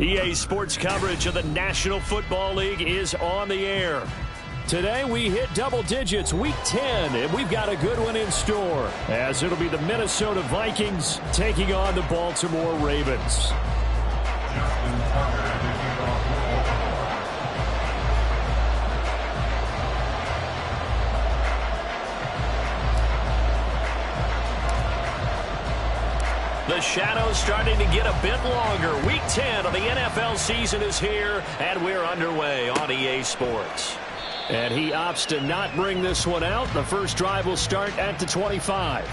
EA Sports coverage of the National Football League is on the air. Today we hit double digits, Week 10, and we've got a good one in store, as it'll be the Minnesota Vikings taking on the Baltimore Ravens. The shadow's starting to get a bit longer. Week 10 of the NFL season is here, and we're underway on EA Sports. And he opts to not bring this one out. The first drive will start at the 25.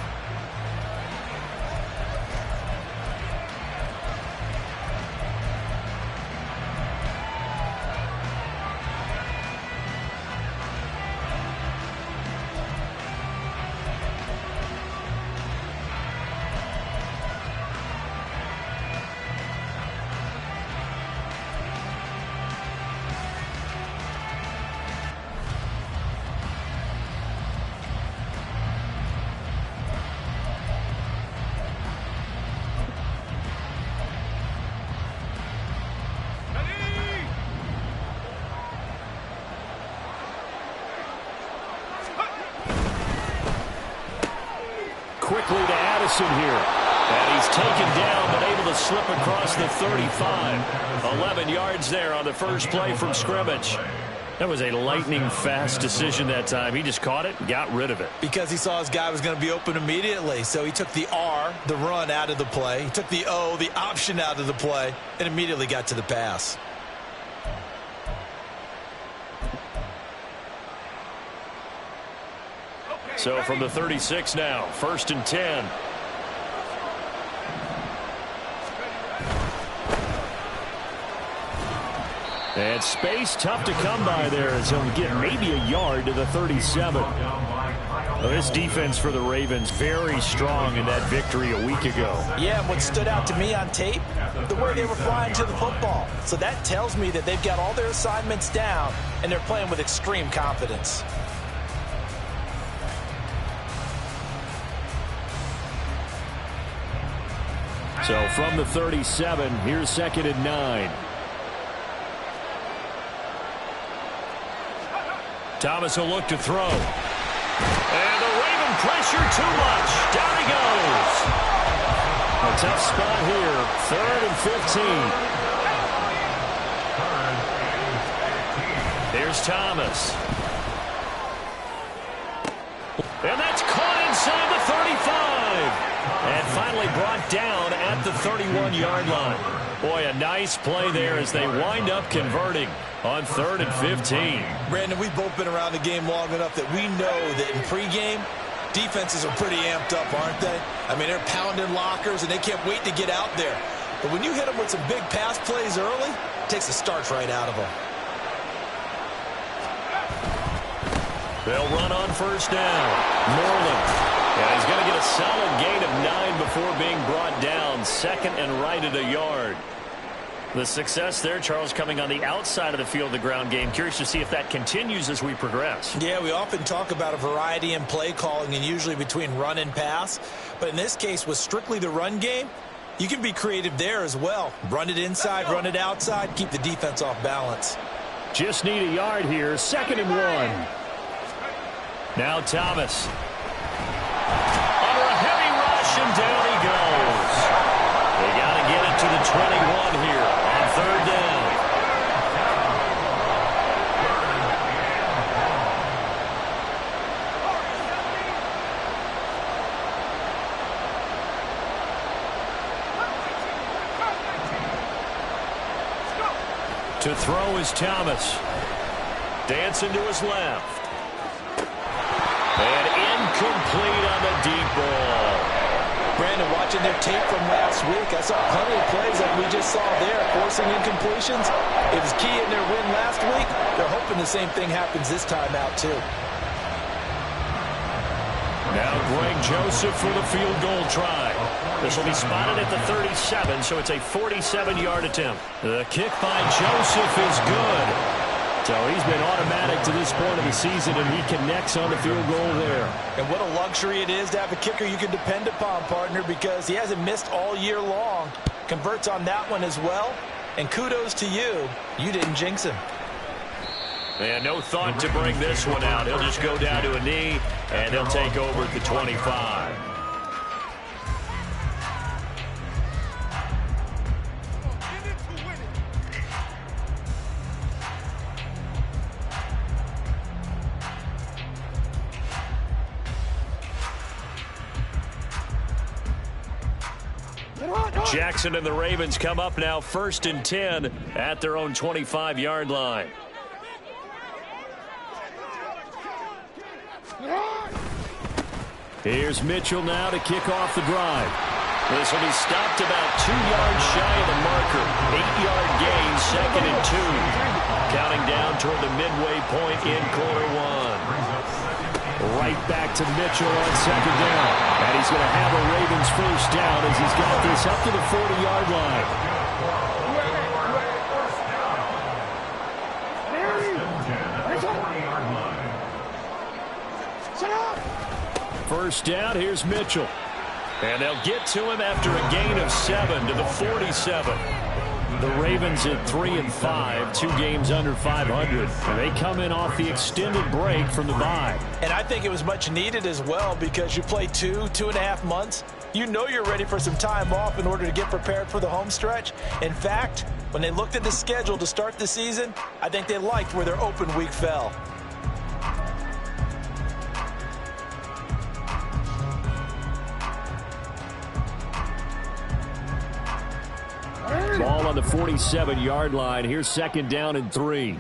Quickly to Addison here. And he's taken down, but able to slip across the 35. 11 yards there on the first play from scrimmage. That was a lightning-fast decision that time. He just caught it and got rid of it. Because he saw his guy was going to be open immediately. So he took the R, the run, out of the play. He took the O, the option, out of the play, and immediately got to the pass. So from the 36 now, 1st and 10. And space tough to come by there, as he'll get maybe a yard to the 37. Well, this defense for the Ravens very strong in that victory a week ago. Yeah, and what stood out to me on tape, the way they were flying to the football. So that tells me that they've got all their assignments down, and they're playing with extreme confidence. So from the 37, here's 2nd and 9. Thomas will look to throw. And the Raven pressure too much. Down he goes. A tough spot here. 3rd and 15. Here's Thomas. And that's caught inside the 35. And finally brought down at the 31-yard line. Boy, a nice play there as they wind up converting on 3rd and 15. Brandon, we've both been around the game long enough that we know that in pregame, defenses are pretty amped up, aren't they? I mean, they're pounding lockers, and they can't wait to get out there. But when you hit them with some big pass plays early, it takes the starch right out of them. They'll run on 1st down. Moreland. Yeah, he's going to get a solid gain of 9 before being brought down. 2nd and right at a yard. The success there, Charles, coming on the outside of the field, the ground game. Curious to see if that continues as we progress. Yeah, we often talk about a variety in play calling and usually between run and pass. But in this case, with strictly the run game, you can be creative there as well. Run it inside, run it outside, keep the defense off balance. Just need a yard here. 2nd and 1. Now Thomas. Under a heavy rush, and down he goes. They got to get it to the 21 here on 3rd down. To throw is Thomas. Dancing to his left. And incomplete on the deep ball. Brandon, watching their tape from last week, I saw plenty of plays like we just saw there, forcing incompletions. It was key in their win last week. They're hoping the same thing happens this time out, too. Now Greg Joseph for the field goal try. This will be spotted at the 37, so it's a 47-yard attempt. The kick by Joseph is good. So he's been automatic to this point of the season, and he connects on the field goal there. And what a luxury it is to have a kicker you can depend upon, partner, because he hasn't missed all year long. Converts on that one as well. And kudos to you. You didn't jinx him. And no thought to bring this one out. He'll just go down to a knee, and they'll take over at the 25. Jackson and the Ravens come up now 1st and 10 at their own 25-yard line. Here's Mitchell now to kick off the drive. This will be stopped about 2 yards shy of the marker. 8-yard gain, 2nd and 2. Counting down toward the midway point in quarter one. Right back to Mitchell on 2nd down. And he's going to have a Ravens first down as he's got this up to the 40-yard line. First down, here's Mitchell. And they'll get to him after a gain of 7 to the 47. The Ravens at 3-5, 2 games under 500. And they come in off the extended break from the bye. And I think it was much needed as well because you play 2.5 months. You know you're ready for some time off in order to get prepared for the home stretch. In fact, when they looked at the schedule to start the season, I think they liked where their open week fell. Ball on the 47-yard line. Here's 2nd down and 3.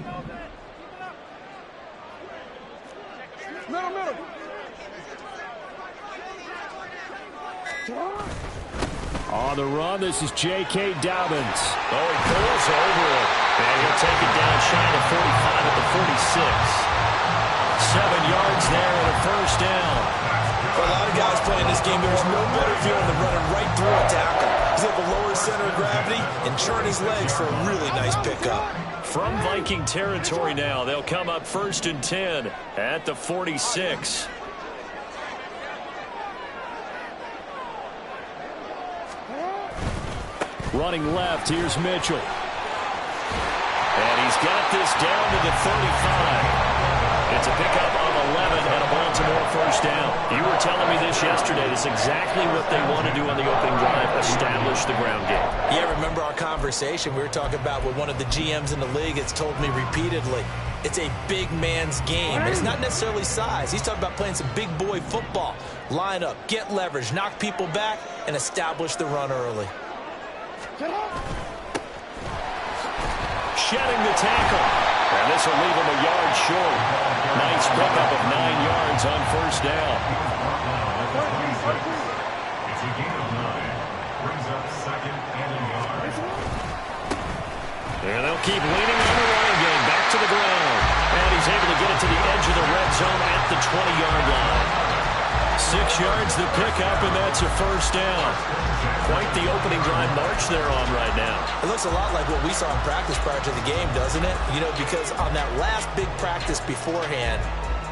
On the run, this is J.K. Dobbins. Oh, he pulls over it. And he'll take it down shy of 45 at the 46. 7 yards there and a first down. For a lot of guys playing this game, there's no better feeling than running right through a tackle. He's able to lower his center of gravity and churn his legs for a really nice pickup. From Viking territory now, they'll come up 1st and 10 at the 46. Running left, here's Mitchell. And he's got this down to the 35. It's a pickup of 11 and a Baltimore first down. You were telling me this yesterday. This is exactly what they want to do on the opening drive, establish the ground game. Yeah, remember our conversation we were talking about with one of the GMs in the league that's told me repeatedly, it's a big man's game. And it's not necessarily size. He's talking about playing some big boy football. Line up, get leverage, knock people back, and establish the run early. Shedding the tackle. And this will leave him a yard short. Nice pickup of 9 yards on first down. It's a gain of 9. Brings up 2nd and a yard. And they'll keep leaning on the running game. Back to the ground. And he's able to get it to the edge of the red zone at the 20-yard line. 6 yards the pickup, and that's a first down. Quite the opening drive march they're on right now. It looks a lot like what we saw in practice prior to the game, doesn't it? You know, because on that last big practice beforehand,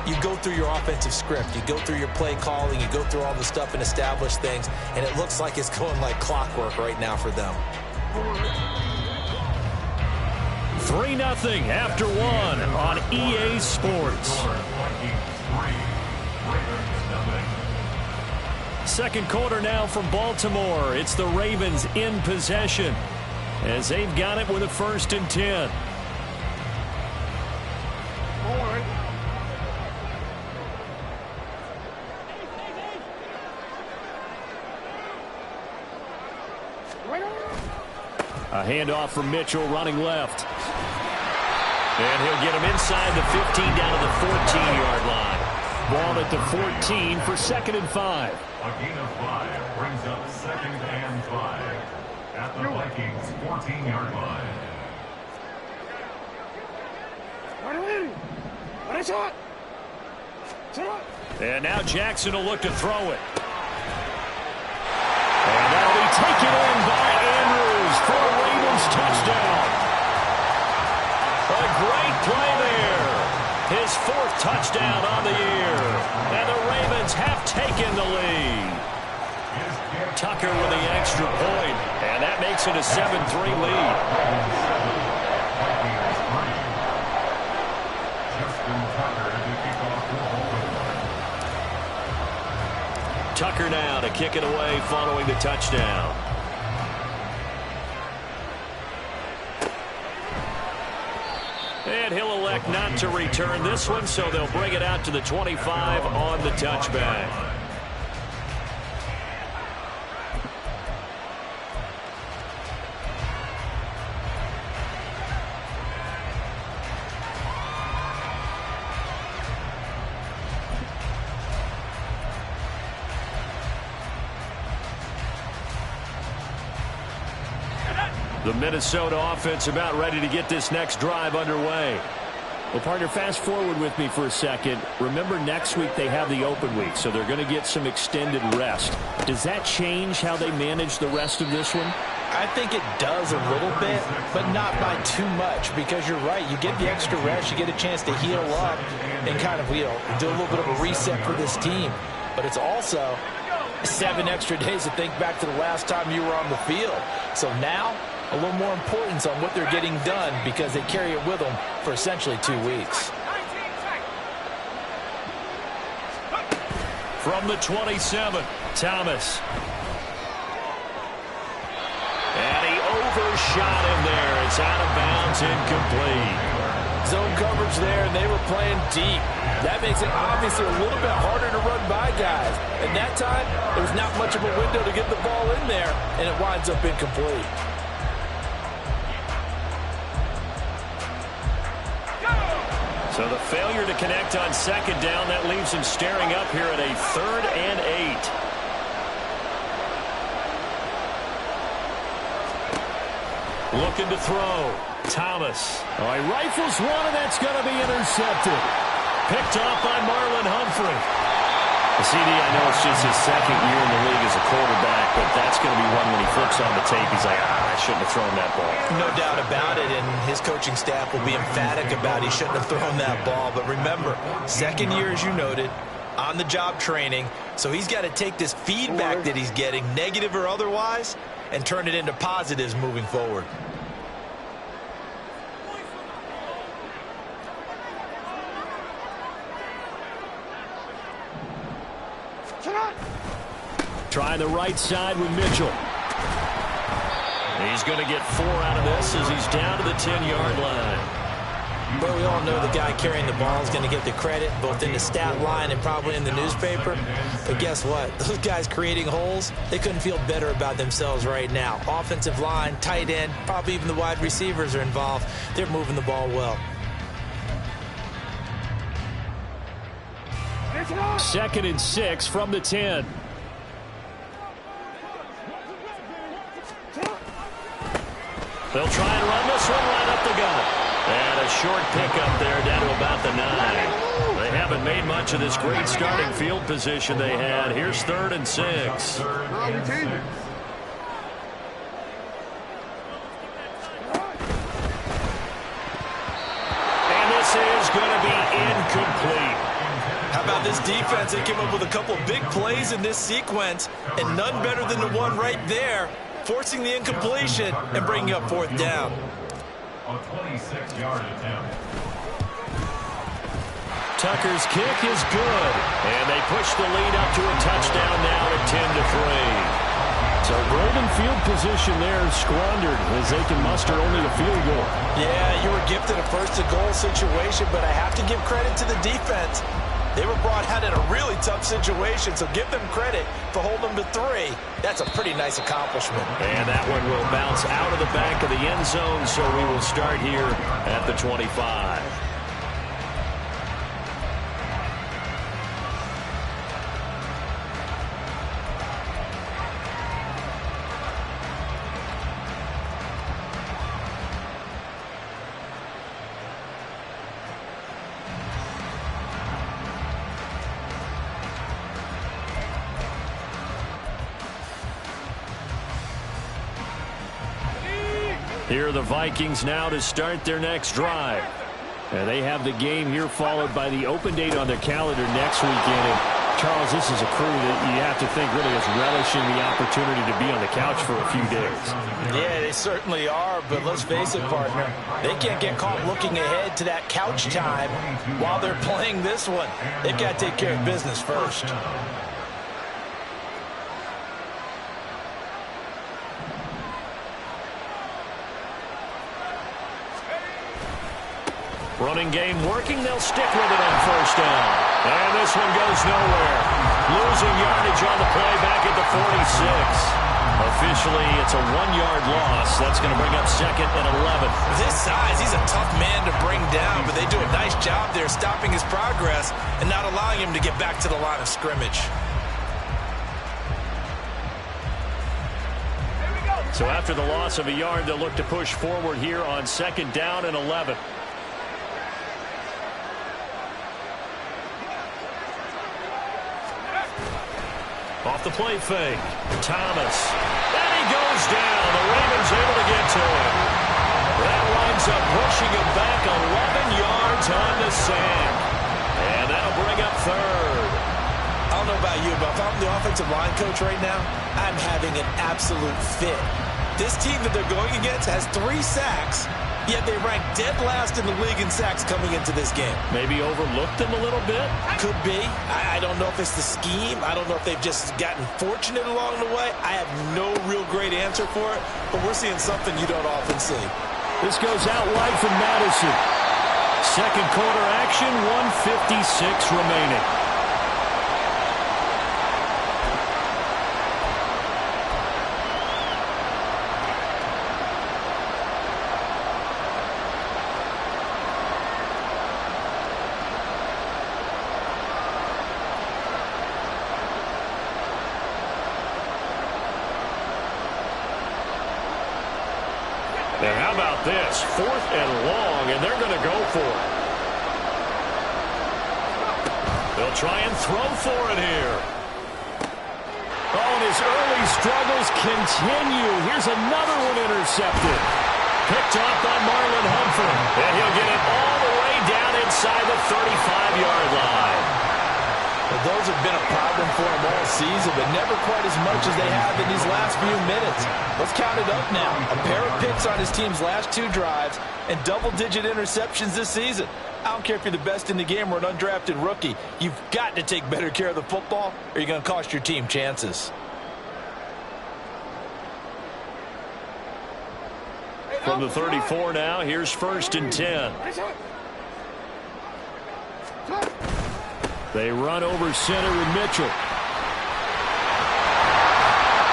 you go through your offensive script. You go through your play calling. You go through all the stuff and establish things. And it looks like it's going like clockwork right now for them. 3-0 after 1 on EA Sports. Second quarter now from Baltimore. It's the Ravens in possession as they've got it with a 1st and 10. A handoff from Mitchell running left. And he'll get him inside the 15 down to the 14-yard line. Ball at the 14 for 2nd and 5. A gain of 5 brings up 2nd and 5 at the Vikings 14-yard line. And now Jackson will look to throw it. And that'll be taken in by Andrews for a Ravens touchdown. A great play there. His 4th touchdown on the year. And the Ravens have taken the lead. Tucker with the extra point. And that makes it a 7-3 lead. Tucker now to kick it away following the touchdown. And he'll elect not to return this one, so they'll bring it out to the 25 on the touchback. The Minnesota offense about ready to get this next drive underway. Well, partner, fast forward with me for a second. Remember, next week they have the open week, so they're going to get some extended rest. Does that change how they manage the rest of this one? I think it does a little bit, but not by too much, because you're right. You get the extra rest, you get a chance to heal up and kind of, do a little bit of a reset for this team. But it's also 7 extra days to think back to the last time you were on the field. So now, a little more importance on what they're getting done because they carry it with them for essentially 2 weeks. From the 27, Thomas. And he overshot him there. It's out of bounds, incomplete. Zone coverage there, and they were playing deep. That makes it obviously a little bit harder to run by guys. And that time, there was not much of a window to get the ball in there, and it winds up incomplete. So the failure to connect on 2nd down, that leaves him staring up here at a 3rd and 8. Looking to throw. Thomas. Oh, he rifles one, and that's going to be intercepted. Picked off by Marlon Humphrey. CD, I know it's just his 2nd year in the league as a quarterback, but that's going to be one when he flips on the tape. He's like, I shouldn't have thrown that ball. No doubt about it, and his coaching staff will be emphatic about he shouldn't have thrown that ball. But remember, 2nd year, as you noted, on-the-job training, so he's got to take this feedback that he's getting, negative or otherwise, and turn it into positives moving forward. Try the right side with Mitchell. He's going to get 4 out of this as he's down to the 10-yard line. But we all know the guy carrying the ball is going to get the credit, both in the stat line and probably in the newspaper. But guess what? Those guys creating holes, they couldn't feel better about themselves right now. Offensive line, tight end, probably even the wide receivers are involved. They're moving the ball well. 2nd and 6 from the 10. They'll try and run this one right up the gut. And a short pickup there down to about the 9. They haven't made much of this great starting field position they had. Here's 3rd and 6. And this is going to be incomplete. How about this defense? They came up with a couple of big plays in this sequence, and none better than the one right there, forcing the incompletion and bringing up 4th down. A 26-yard attempt. Tucker's kick is good, and they push the lead up to a touchdown now at 10-3. So golden field position there squandered as they can muster only a field goal. Yeah, you were gifted a first-to-goal situation, but I have to give credit to the defense. They were brought out in a really tough situation, so give them credit for holding them to 3. That's a pretty nice accomplishment. And that one will bounce out of the back of the end zone, so we will start here at the 25. Here are the Vikings now to start their next drive. And they have the game here followed by the open date on their calendar next weekend. And Charles, this is a crew that you have to think really is relishing the opportunity to be on the couch for a few days. Yeah, they certainly are, but let's face it, partner. They can't get caught looking ahead to that couch time while they're playing this one. They've got to take care of business first. Running game working. They'll stick with it on first down. And this one goes nowhere. Losing yardage on the play back at the 46. Officially, it's a 1-yard loss. That's going to bring up 2nd and 11. This size, he's a tough man to bring down, but they do a nice job there stopping his progress and not allowing him to get back to the line of scrimmage. So after the loss of a yard, they'll look to push forward here on 2nd down and 11. Off the play fake. Thomas. And he goes down. The Ravens able to get to him. That winds up pushing him back 11 yards on the sack. And that'll bring up 3rd. I don't know about you, but if I'm the offensive line coach right now, I'm having an absolute fit. This team that they're going against has 3 sacks, yet they rank dead last in the league in sacks coming into this game. Maybe overlooked them a little bit? Could be. I don't know if it's the scheme. I don't know if they've just gotten fortunate along the way. I have no real great answer for it, but we're seeing something you don't often see. This goes out wide from Madison. Second quarter action, 1:56 remaining. And how about this? 4th and long, and they're going to go for it. They'll try and throw for it here. Oh, and his early struggles continue. Here's another one intercepted. Picked off by Marlon Humphrey. And he'll get it all the way down inside the 35-yard line. Well, those have been a problem for him all season, but never quite as much as they have in these last few minutes. Let's count it up now. A pair of picks on his team's last 2 drives and double-digit interceptions this season. I don't care if you're the best in the game or an undrafted rookie. You've got to take better care of the football or you're going to cost your team chances. From the 34 now, here's 1st and 10. They run over center with Mitchell.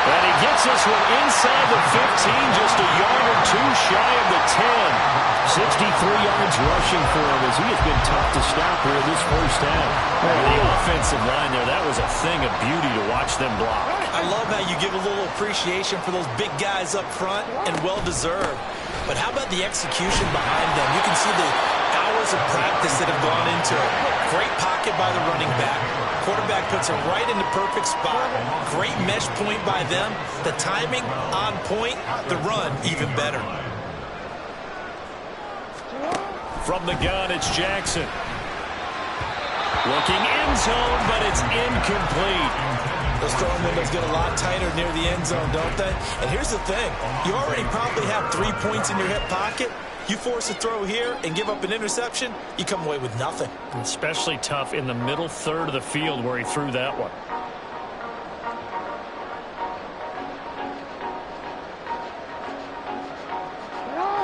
And he gets this one inside the 15, just a yard or 2 shy of the 10. 63 yards rushing for him as he has been tough to stop here in this first half. The offensive line there, that was a thing of beauty to watch them block. I love how you give a little appreciation for those big guys up front, and well-deserved. But how about the execution behind them? You can see the hours of practice that have gone into it. Great pocket by the running back. Quarterback puts it right in the perfect spot. Great mesh point by them. The timing on point. The run even better. From the gun, it's Jackson. Looking end zone, but it's incomplete. Those throwing windows get a lot tighter near the end zone, don't they? And here's the thing. You already probably have 3 points in your hip pocket. You force a throw here and give up an interception, you come away with nothing. Especially tough in the middle third of the field where he threw that one.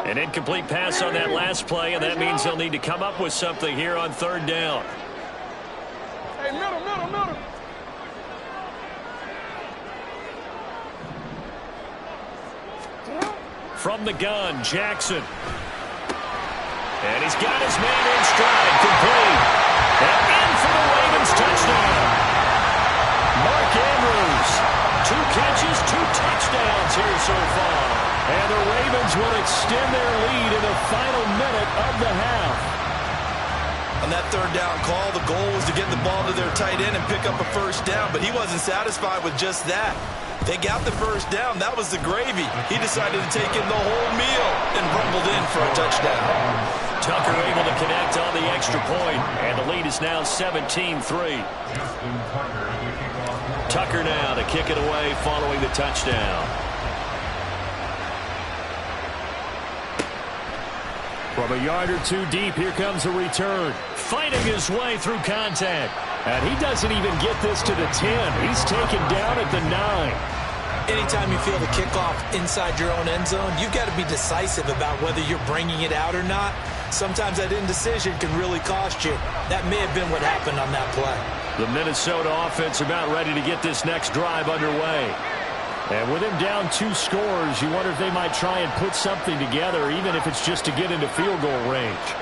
An incomplete pass on that last play, and that means they'll need to come up with something here on 3rd down. Hey, middle. From the gun, Jackson. And he's got his man in stride, complete. And in for the Ravens touchdown. Mark Andrews, 2 catches, 2 touchdowns here so far. And the Ravens will extend their lead in the final minute of the half. On that 3rd down call, the goal was to get the ball to their tight end and pick up a 1st down, but he wasn't satisfied with just that. They got the first down. That was the gravy. He decided to take in the whole meal and rumbled in for a touchdown. Tucker able to connect on the extra point, and the lead is now 17-3. Tucker now to kick it away following the touchdown. From a yard or two deep, here comes a return. Fighting his way through contact. And he doesn't even get this to the 10. He's taken down at the 9. Anytime you feel the kickoff inside your own end zone, you've got to be decisive about whether you're bringing it out or not. Sometimes that indecision can really cost you. That may have been what happened on that play. The Minnesota offense about ready to get this next drive underway. And with him down 2 scores, you wonder if they might try and put something together, even if it's just to get into field goal range.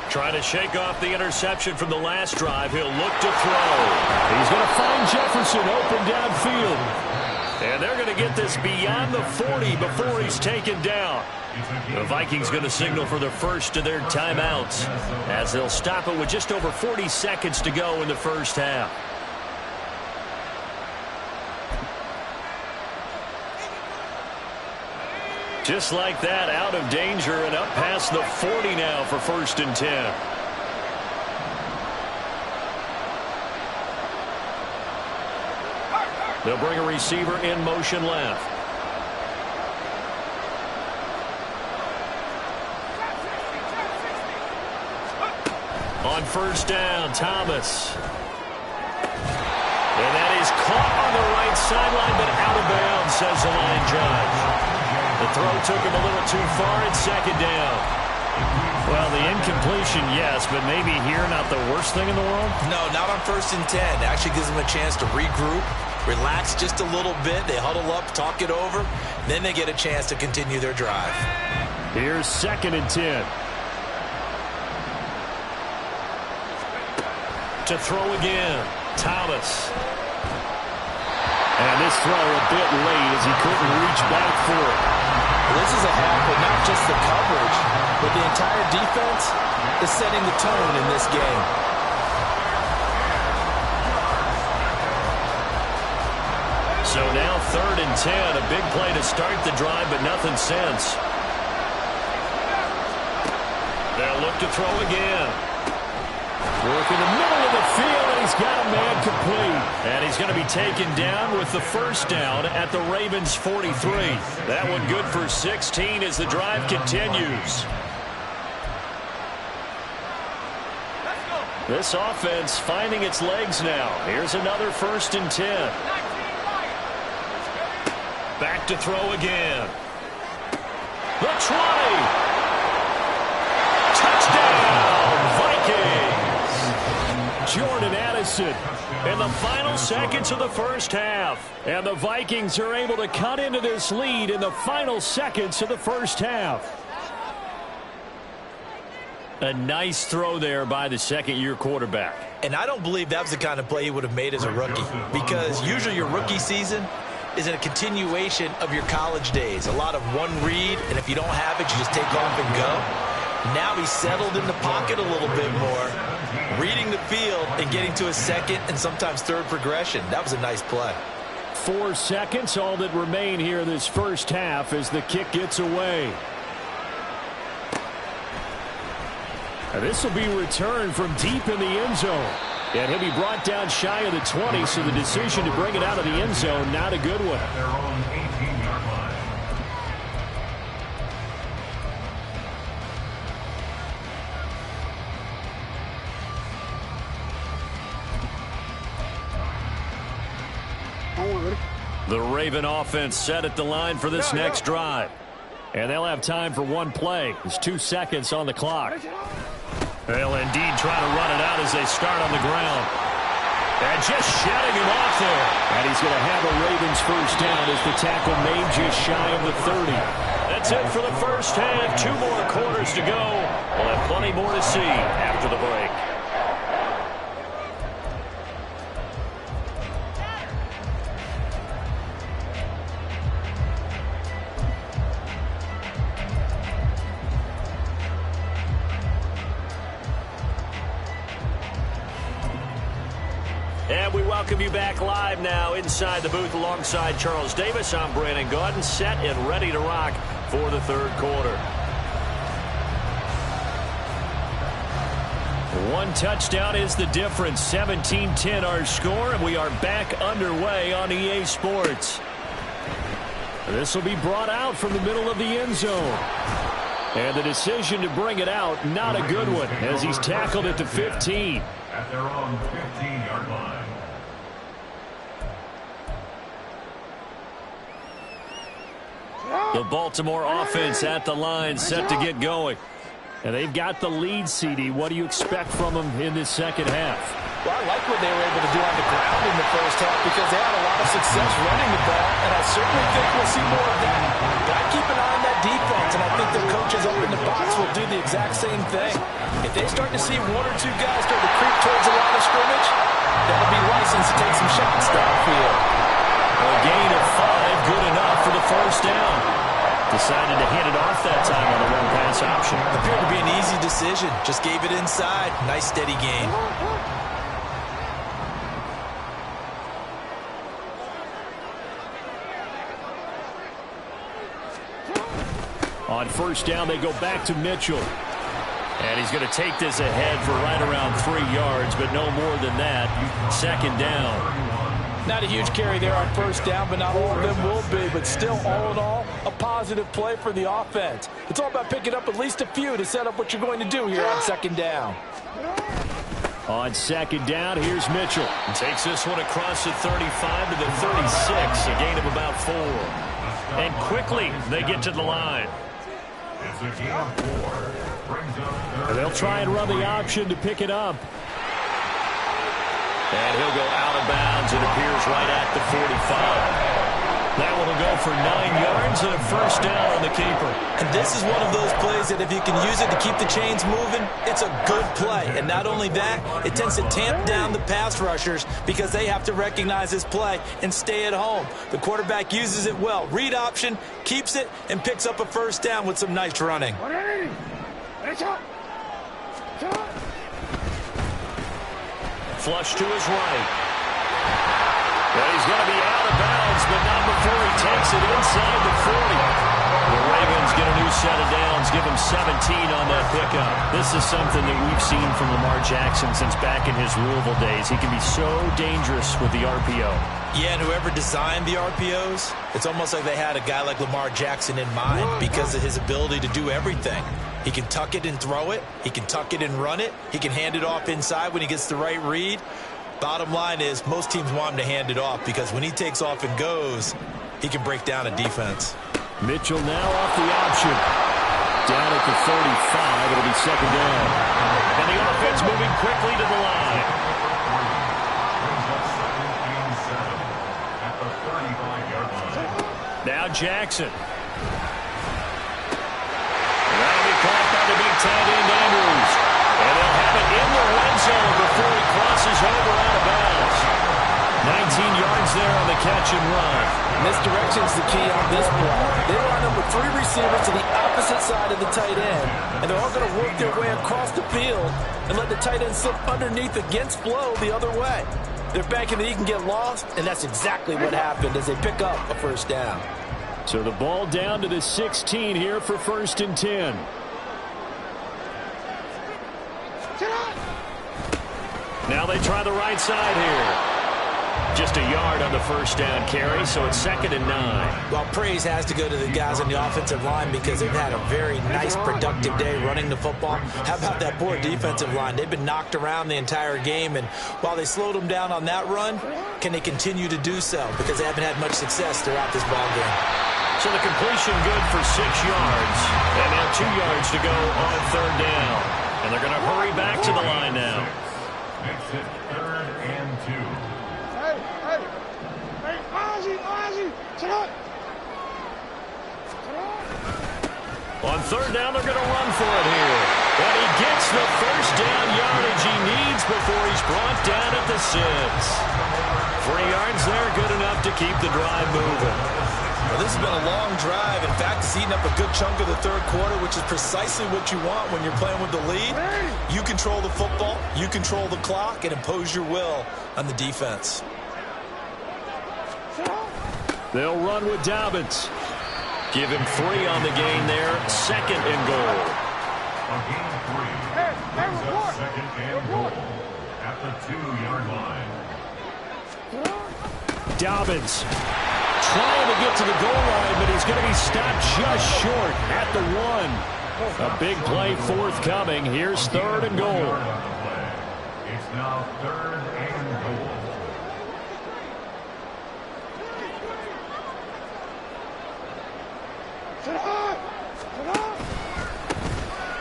Trying to shake off the interception from the last drive. He'll look to throw. He's going to find Jefferson open downfield. And they're going to get this beyond the 40 before he's taken down. The Vikings going to signal for the first of their timeouts as they'll stop it with just over 40 seconds to go in the first half. Just like that, out of danger and up past the 40 now for 1st and 10. They'll bring a receiver in motion left. On 1st down, Thomas. And that is caught on the right sideline, but out of bounds, says the line judge. The throw took him a little too far at 2nd down. Well, the incompletion, yes, but maybe here not the worst thing in the world? No, not on 1st and 10. It actually gives them a chance to regroup, relax just a little bit. They huddle up, talk it over. Then they get a chance to continue their drive. Here's 2nd and 10. To throw again, Thomas. And this throw a bit late as he couldn't reach back for it. Well, this is a half of not just the coverage, but the entire defense is setting the tone in this game. So now 3rd and 10, a big play to start the drive, but nothing since. They'll look to throw again. Work in the middle of the field, and he's got a man complete. And he's going to be taken down with the 1st down at the Ravens' 43. That one good for 16 as the drive continues. This offense finding its legs now. Here's another 1st and 10. Back to throw again. The 20. Touchdown, Vikings. Jordan Addison in the final seconds of the first half. And the Vikings are able to cut into this lead in the final seconds of the first half. A nice throw there by the 2nd-year quarterback. And I don't believe that was the kind of play he would have made as a rookie, because usually your rookie season is a continuation of your college days. A lot of one read, and if you don't have it, you just take off and go. Now he's settled in the pocket a little bit more, reading the field and getting to his 2nd and sometimes 3rd progression. That was a nice play. 4 seconds, all that remain here this first half as the kick gets away. And this will be returned from deep in the end zone. And he'll be brought down shy of the 20, so the decision to bring it out of the end zone, not a good one. Their own 18-yard line. The Raven offense set at the line for this next drive. And they'll have time for one play. There's 2 seconds on the clock. They'll indeed try to run it out as they start on the ground. And just shutting him off there. And he's going to have a Ravens first down as the tackle made just shy of the 30. That's it for the first half. 2 more quarters to go. We'll have plenty more to see after the break. And we welcome you back live now inside the booth alongside Charles Davis. I'm Brandon Gaudin, set and ready to rock for the third quarter. One touchdown is the difference. 17-10 our score, and we are back underway on EA Sports. This will be brought out from the middle of the end zone. And the decision to bring it out, not a good one, as he's tackled at the 15. At their own 15-yard line. The Baltimore offense at the line, set to get going. And they've got the lead, CD. What do you expect from them in this second half? Well, I like what they were able to do on the ground in the first half because they had a lot of success running the ball, and I certainly think we'll see more of that. But I keep an eye on that defense, and I think their coaches up in the box will do the exact same thing. If they start to see one or two guys start to creep towards the line of scrimmage, that'll be licensed to take some shots downfield. A gain of 5, good enough for the first down. Decided to hand it off that time on the run-pass option. Appeared to be an easy decision. Just gave it inside. Nice steady gain. On first down, they go back to Mitchell. And he's going to take this ahead for right around 3 yards, but no more than that. Second down. Not a huge carry there on first down, but not all of them will be. But still, all in all, a positive play for the offense. It's all about picking up at least a few to set up what you're going to do here on second down. On second down, here's Mitchell. Takes this one across the 35 to the 36, a gain of about 4. And quickly, they get to the line. It's a gain of 4. Brings up And they'll try and run the option to pick it up. And he'll go out of bounds. It appears right at the 45. That one will go for 9 yards and a first down on the keeper. And this is one of those plays that if you can use it to keep the chains moving, it's a good play. And not only that, it tends to tamp down the pass rushers because they have to recognize this play and stay at home. The quarterback uses it well. Read option, keeps it, and picks up a first down with some nice running. Flush to his right. Well, he's going to be out of bounds, but not before he takes it inside the 40. The Ravens get a new set of downs, give him 17 on that pickup. This is something that we've seen from Lamar Jackson since back in his Louisville days. He can be so dangerous with the RPO. Yeah, and whoever designed the RPOs, it's almost like they had a guy like Lamar Jackson in mind because of his ability to do everything. He can tuck it and throw it. He can tuck it and run it. He can hand it off inside when he gets the right read. Bottom line is most teams want him to hand it off because when he takes off and goes, he can break down a defense. Mitchell now off the option. Down at the 35. It'll be second down. And the offense moving quickly to the line. Now Jackson. That'll be caught by the big tight end Andrews. And they'll have it in the red zone before he crosses over out of bounds. 19 yards there on the catch and run. Misdirection is the key on this play. They line up with 3 receivers to the opposite side of the tight end, and they're all going to work their way across the field and let the tight end slip underneath against flow the other way. They're banking that he can get lost, and that's exactly what happened as they pick up a first down. So the ball down to the 16 here for first and 10. Now they try the right side here. Just a yard on the first down carry, so it's second and 9. Well, praise has to go to the guys on the offensive line because they've had a very nice, productive day running the football. How about that poor defensive line? They've been knocked around the entire game, and while they slowed them down on that run, can they continue to do so? Because they haven't had much success throughout this ball game. So the completion good for 6 yards, and now 2 yards to go on third down. And they're going to hurry back to the line now. Makes it 3rd and 2. On third down, they're going to run for it here. And he gets the first down yardage he needs before he's brought down at the 6. 3 yards there, good enough to keep the drive moving. Well, this has been a long drive. In fact, it's eaten up a good chunk of the third quarter, which is precisely what you want when you're playing with the lead. You control the football, you control the clock, and impose your will on the defense. They'll run with Dobbins. Give him 3 on the gain there. 2nd and goal. A gain of 3. Brings up 2nd and goal at the 2-yard line. Dobbins trying to get to the goal line, but he's going to be stopped just short at the 1. A big play forthcoming. Here's 3rd and goal. It's now 3rd and goal.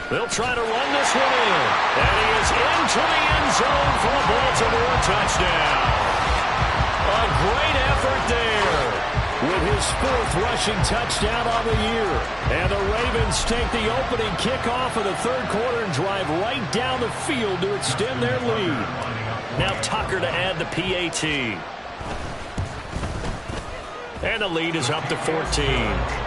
They'll try to run this one in. And he is into the end zone for a Baltimore touchdown. A great effort there with his 4th rushing touchdown on the year. And the Ravens take the opening kickoff of the third quarter and drive right down the field to extend their lead. Now Tucker to add the PAT. And the lead is up to 14.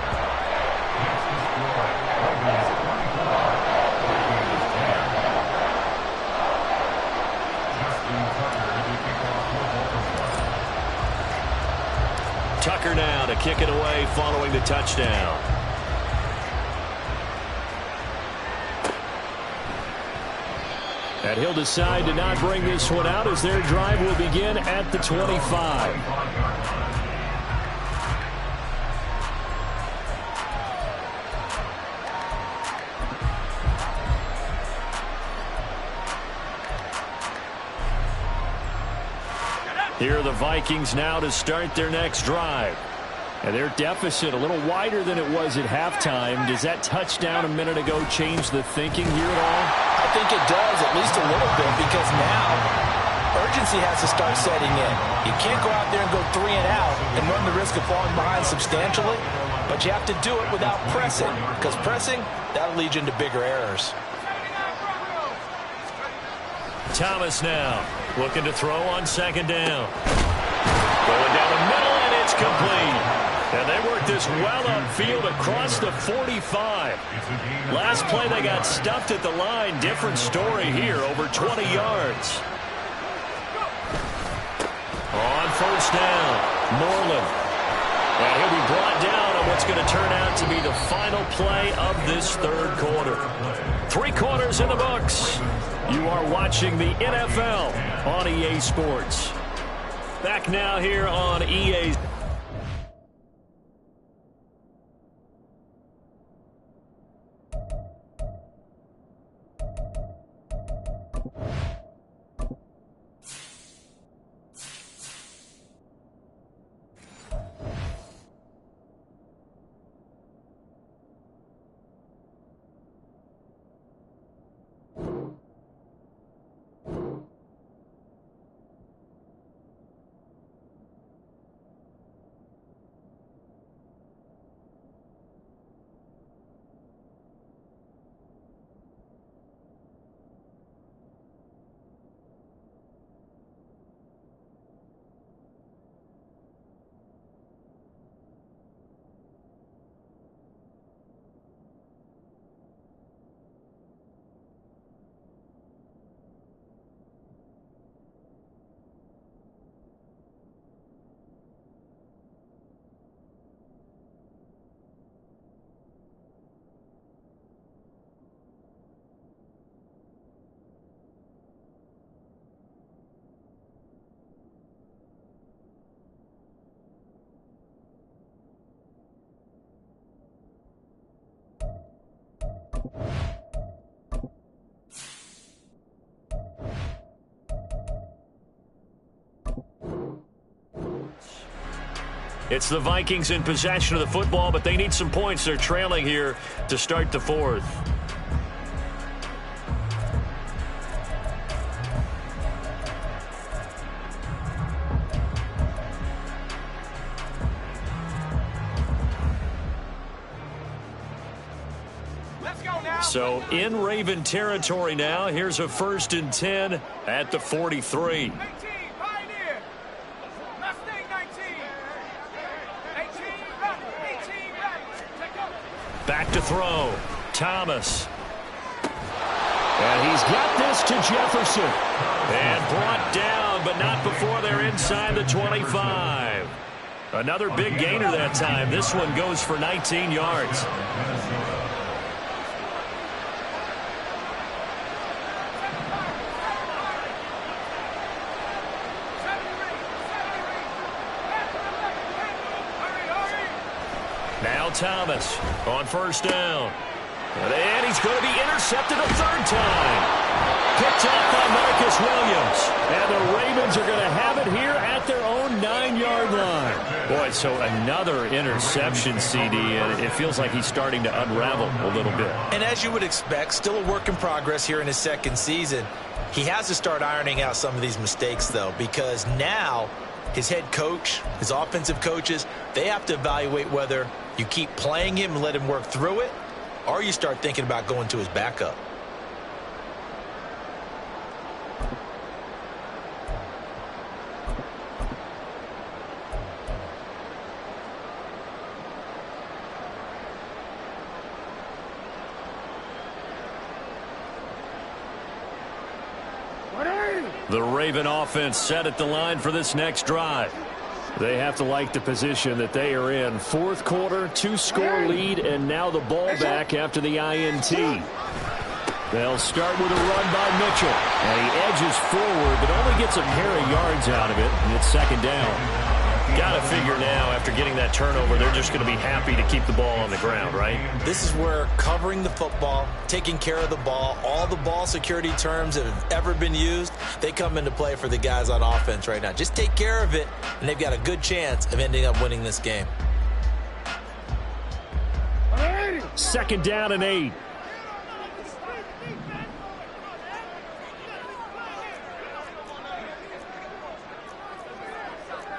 Tucker now to kick it away following the touchdown. And he'll decide to not bring this one out as their drive will begin at the 25. Here are the Vikings now to start their next drive. And their deficit a little wider than it was at halftime. Does that touchdown a minute ago change the thinking here at all? I think it does, at least a little bit, because now urgency has to start setting in. You can't go out there and go 3 and out and run the risk of falling behind substantially, but you have to do it without pressing, because pressing, that'll lead you into bigger errors. Thomas now looking to throw on 2nd down. Going down the middle, and it's complete. And they worked this well upfield across the 45. Last play, they got stuffed at the line. Different story here, over 20 yards. On 1st down, Moreland. And he'll be brought down on what's going to turn out to be the final play of this third quarter. 3 quarters in the books. You are watching the NFL on EA Sports. Back now here on EA. It's the Vikings in possession of the football, but they need some points. They're trailing here to start the 4th. So in Raven territory now. Here's a 1st and 10 at the 43. Back to throw. Thomas. And he's got this to Jefferson. And brought down, but not before they're inside the 25. Another big gainer that time. This one goes for 19 yards. Now Thomas on first down. And he's going to be intercepted a third time. Picked off by Marcus Williams. And the Ravens are going to have it here at their own 9-yard line. Boy, so another interception, CD, and it feels like he's starting to unravel a little bit. And as you would expect, still a work in progress here in his second season. He has to start ironing out some of these mistakes, though, because now his head coach, his offensive coaches, they have to evaluate whether you keep playing him and let him work through it, or you start thinking about going to his backup. The Raven offense set at the line for this next drive. They have to like the position that they are in. Fourth quarter, 2-score lead, and now the ball back after the INT. They'll start with a run by Mitchell. And he edges forward, but only gets a pair of yards out of it, and it's second down. Got to figure now, after getting that turnover, they're just going to be happy to keep the ball on the ground, right? This is where covering the football, taking care of the ball, all the ball security terms that have ever been used, they come into play for the guys on offense right now. Just take care of it, and they've got a good chance of ending up winning this game. Second down and 8.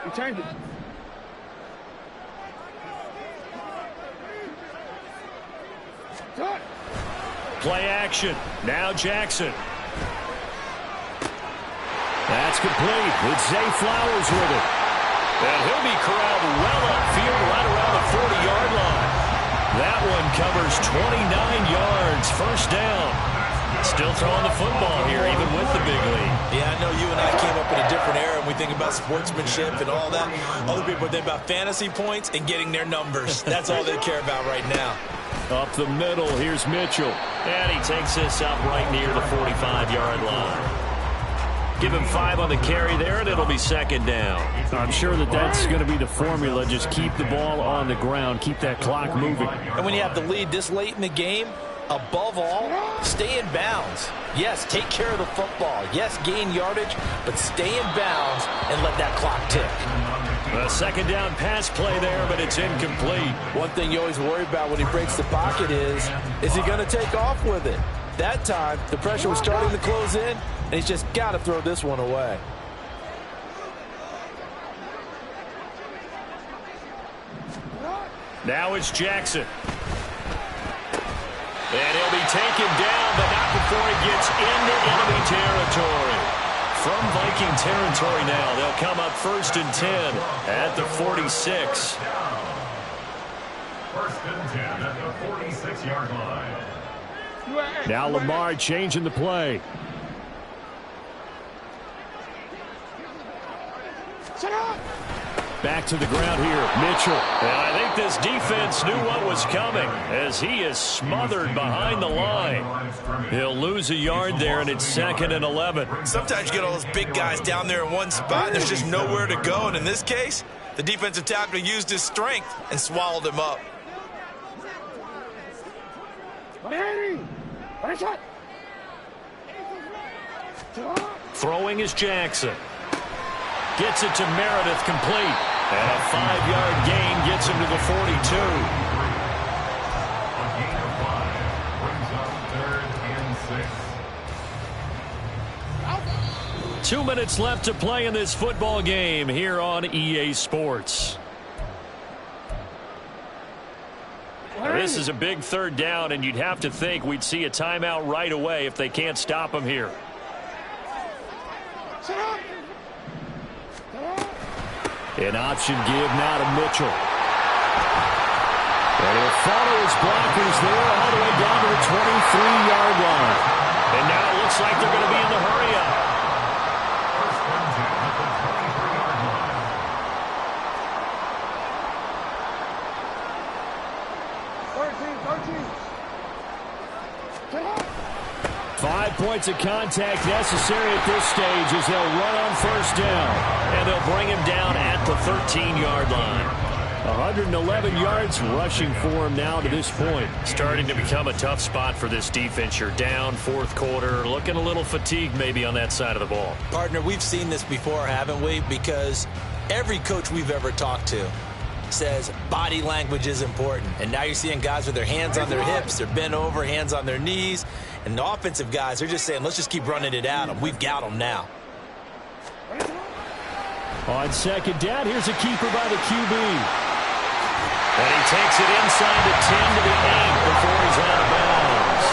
You changed it. Play action. Now Jackson. That's complete. It's Zay Flowers with it. And he'll be corralled well upfield right around the 40-yard line. That one covers 29 yards. First down. Still throwing the football here, even with the big lead. Yeah, I know you and I came up in a different era, and we think about sportsmanship and all that. Other people think about fantasy points and getting their numbers. That's all they care about right now. Up the middle, here's Mitchell. And he takes this up right near the 45-yard line. Give him 5 on the carry there, and it'll be second down. I'm sure that that's going to be the formula. Just keep the ball on the ground. Keep that clock moving. And when you have the lead this late in the game, above all, stay in bounds. Yes, take care of the football. Yes, gain yardage, but stay in bounds and let that clock tick. A second down pass play there, but it's incomplete. One thing you always worry about when he breaks the pocket is he going to take off with it? That time, the pressure was starting to close in, and he's just got to throw this one away. Now it's Jackson. And he'll be taken down, but not before he gets into enemy territory. From Viking territory now, they'll come up 1st and 10 at the 46. 1st and 10 at the 46-yard line. Now Lamar changing the play. Back to the ground here, Mitchell. And I think this defense knew what was coming as he is smothered behind the line. He'll lose a yard there, and it's 2nd and 11. Sometimes you get all those big guys down there in one spot, and there's just nowhere to go. And in this case, the defensive tackle used his strength and swallowed him up. Throwing is Jackson. Gets it to Meredith, complete. And a 5-yard gain gets him to the 42. A gain of 5 brings up 3rd and 6. 2 minutes left to play in this football game here on EA Sports. This is a big 3rd down, and you'd have to think we'd see a timeout right away if they can't stop him here. An option give now to Mitchell. And he'll follow his blockers there all the way down to the 23-yard line. And now it looks like they're going to be in the hurry-up. Points of contact necessary at this stage as they'll run on first down. And they'll bring him down at the 13-yard line. 111 yards rushing for him now to this point. Starting to become a tough spot for this defense. You're down fourth quarter, looking a little fatigued maybe on that side of the ball. Partner, we've seen this before, haven't we? Because every coach we've ever talked to says body language is important. And now you're seeing guys with their hands on their hips, they're bent over, hands on their knees. And the offensive guys are just saying, let's just keep running it at them. We've got them now. On second down, here's a keeper by the QB. And he takes it inside the 10 to the 8 before he's out of bounds.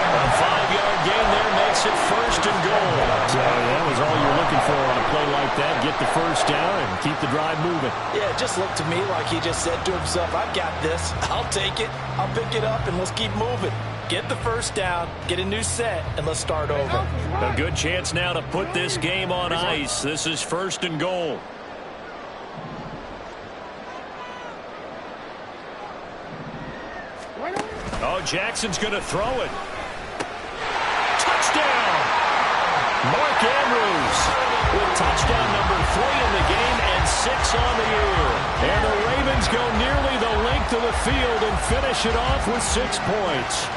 A 5-yard gain there makes it first and goal. So that was all you're looking for on a play like that. Get the first down and keep the drive moving. Yeah, it just looked to me like he just said to himself, I've got this. I'll take it. I'll pick it up, and let's keep moving. Get the first down, get a new set, and let's start over. A good chance now to put this game on ice. This is first and goal. Oh, Jackson's going to throw it. Touchdown! Mark Andrews with touchdown number 3 in the game and 6 on the year. And the Ravens go nearly the length of the field and finish it off with 6 points.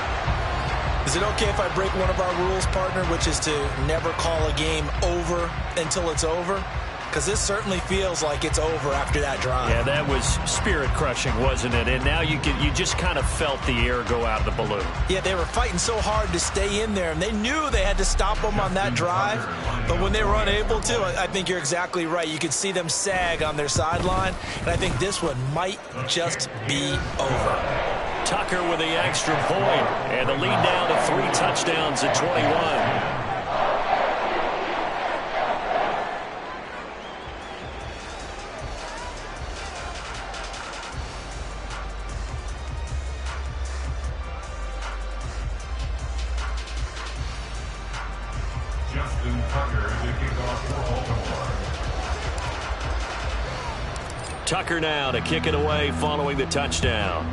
Is it okay if I break one of our rules, partner, which is to never call a game over until it's over? Because this certainly feels like it's over after that drive. Yeah, that was spirit-crushing, wasn't it? And now you just kind of felt the air go out of the balloon. Yeah, they were fighting so hard to stay in there, and they knew they had to stop them on that drive. But when they were unable to, I think you're exactly right. You could see them sag on their sideline, and I think this one might just be over. Tucker with the extra point, and the lead down to 3 touchdowns at 21. Tucker now to kick it away following the touchdown.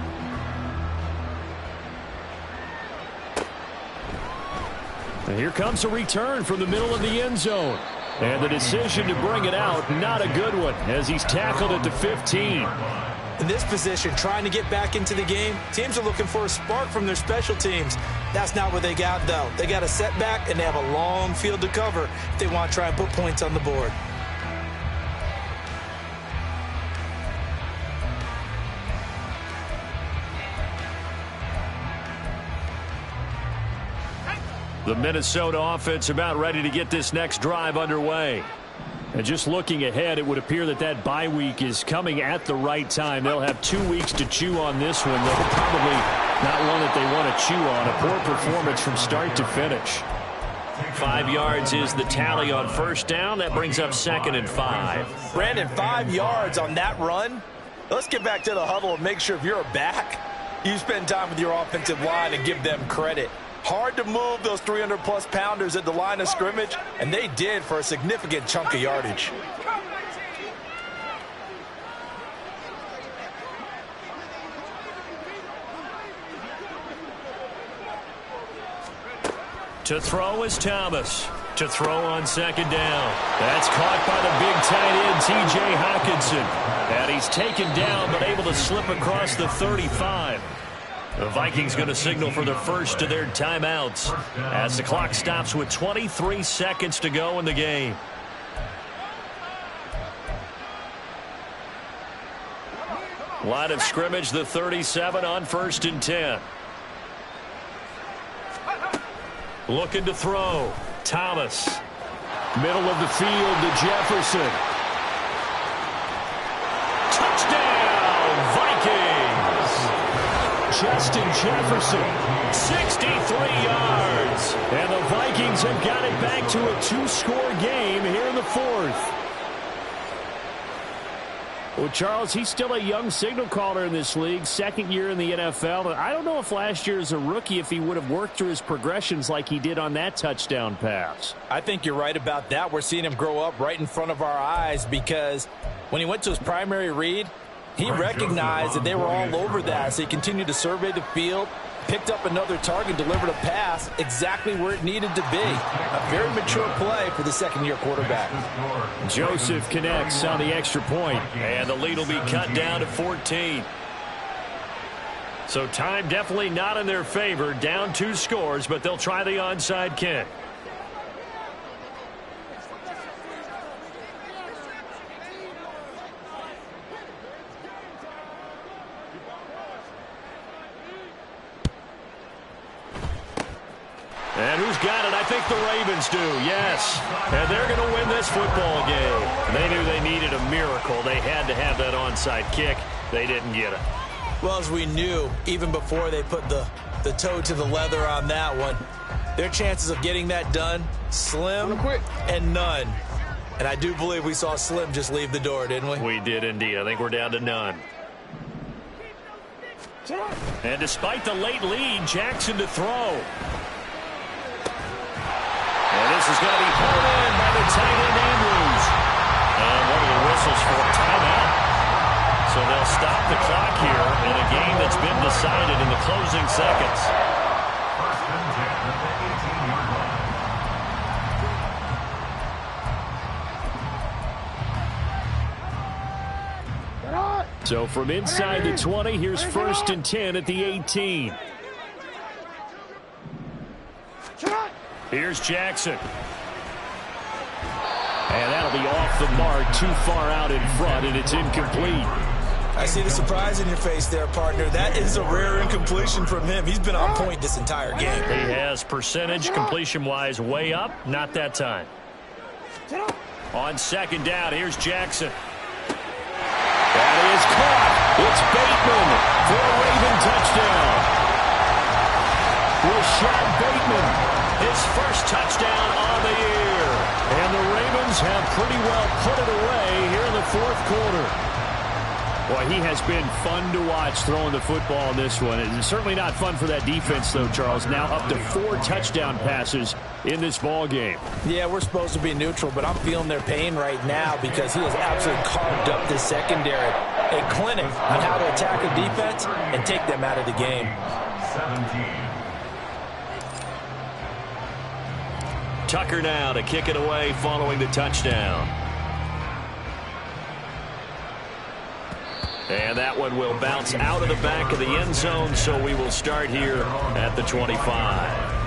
And here comes a return from the middle of the end zone. And the decision to bring it out, not a good one, as he's tackled at the 15. In this position, trying to get back into the game, teams are looking for a spark from their special teams. That's not what they got, though. They got a setback, and they have a long field to cover if they want to try and put points on the board. The Minnesota offense about ready to get this next drive underway. And just looking ahead, it would appear that that bye week is coming at the right time. They'll have 2 weeks to chew on this one. They'll probably not one that they want to chew on. A poor performance from start to finish. 5 yards is the tally on first down. That brings up 2nd and 5. Brandon, 5 yards on that run. Let's get back to the huddle and make sure if you're a back, you spend time with your offensive line and give them credit. Hard to move those 300-plus pounders at the line of scrimmage, and they did for a significant chunk of yardage. To throw is Thomas. To throw on second down. That's caught by the big tight end, T.J. Hockenson. And he's taken down, but able to slip across the 35. The Vikings going to signal for the first of their timeouts as the clock stops with 23 seconds to go in the game. Line of scrimmage, the 37 on 1st and 10. Looking to throw. Thomas. Middle of the field to Jefferson. Touchdown, Vikings! Justin Jefferson, 63 yards. And the Vikings have got it back to a 2-score game here in the 4th. Well, Charles, he's still a young signal caller in this league, second year in the NFL. And I don't know if last year as a rookie, if he would have worked through his progressions like he did on that touchdown pass. I think you're right about that. We're seeing him grow up right in front of our eyes because when he went to his primary read, he recognized that they were all over that. So he continued to survey the field, picked up another target, delivered a pass exactly where it needed to be. A very mature play for the second-year quarterback. Joseph connects on the extra point, and the lead will be cut down to 14. So time definitely not in their favor. Down 2 scores, but they'll try the onside kick. And who's got it? I think the Ravens do, yes. And they're going to win this football game. They knew they needed a miracle. They had to have that onside kick. They didn't get it. Well, as we knew, even before they put the toe to the leather on that one, their chances of getting that done, slim and none. And I do believe we saw Slim just leave the door, didn't we? We did indeed. I think we're down to none. And despite the late lead, Jackson to throw. And this is going to be pulled in by the tight end, Andrews. And one of the whistles for a timeout. So they'll stop the clock here in a game that's been decided in the closing seconds. First and 10 at the 18-yard line. So from inside the 20, here's first and 10 at the 18. Here's Jackson. And that'll be off the mark, too far out in front, and it's incomplete. I see the surprise in your face there, partner. That is a rare incompletion from him. He's been on point this entire game. He has percentage, completion-wise, way up. Not that time. On second down, here's Jackson. That is caught. It's Bateman for a Raven touchdown. Rashad Bateman, his first touchdown on the year. And the Ravens have pretty well put it away here in the fourth quarter. Boy, he has been fun to watch throwing the football in this one. It's certainly not fun for that defense, though, Charles. Now up to 4 touchdown passes in this ball game. Yeah, we're supposed to be neutral, but I'm feeling their pain right now because he has absolutely carved up this secondary. A clinic on how to attack a defense and take them out of the game. 17. Tucker now to kick it away following the touchdown. And that one will bounce out of the back of the end zone, so we will start here at the 25.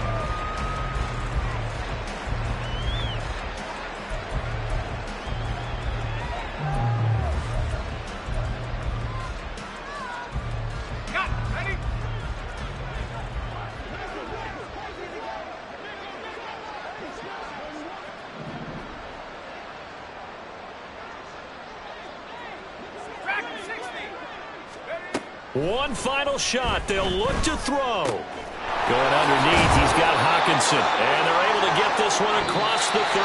One final shot. They'll look to throw. Going underneath, he's got Hawkinson. And they're able to get this one across the 35.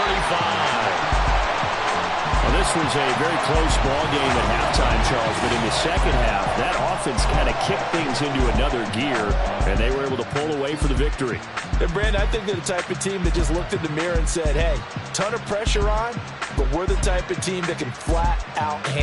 Well, this was a very close ball game at halftime, Charles. But in the second half, that offense kind of kicked things into another gear. And they were able to pull away for the victory. And, Brandon, I think they're the type of team that just looked in the mirror and said, hey, ton of pressure on, but we're the type of team that can flat out handle